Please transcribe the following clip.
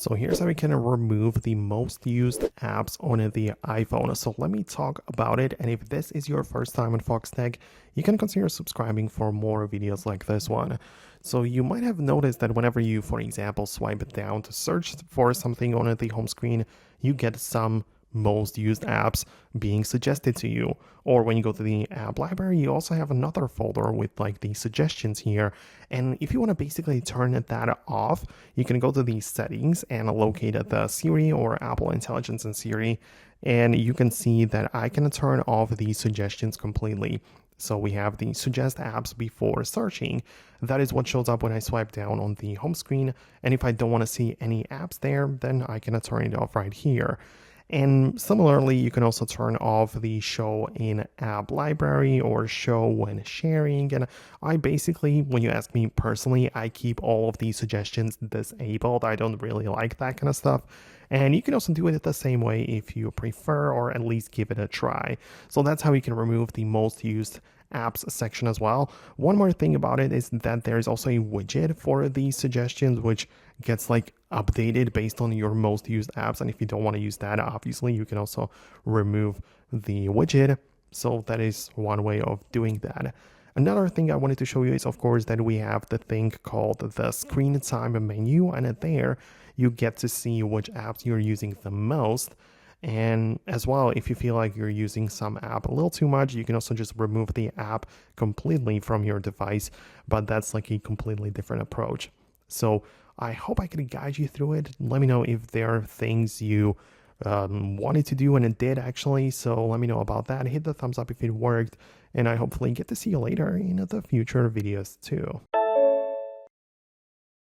So here's how we can remove the most used apps on the iPhone. So let me talk about it. And if this is your first time on Foxtecc, you can consider subscribing for more videos like this one. So you might have noticed that whenever you, for example, swipe down to search for something on the home screen, you get some most used apps being suggested to you. Or when you go to the app library, you also have another folder with like the suggestions here. And if you want to basically turn that off, you can go to the settings and locate the Siri or Apple Intelligence in Siri. And you can see that I can turn off the suggestions completely. So we have the suggest apps before searching. That is what shows up when I swipe down on the home screen. And if I don't want to see any apps there, then I can turn it off right here. And similarly, you can also turn off the show in app library or show when sharing. And I basically, when you ask me personally, I keep all of these suggestions disabled. I don't really like that kind of stuff. And you can also do it the same way if you prefer, or at least give it a try. So that's how you can remove the most used apps section as well. One more thing about it is that there's also a widget for these suggestions, which gets like updated based on your most used apps. And if you don't want to use that, obviously you can also remove the widget. So that is one way of doing that. Another thing I wanted to show you is, of course, that we have the thing called the screen time menu, and there you get to see which apps you're using the most. And as well, if you feel like you're using some app a little too much, you can also just remove the app completely from your device, but that's like a completely different approach. So I hope I could guide you through it. Let me know if there are things you wanted to do and it did actually. So let me know about that. Hit the thumbs up if it worked, and I hopefully get to see you later in the future videos too.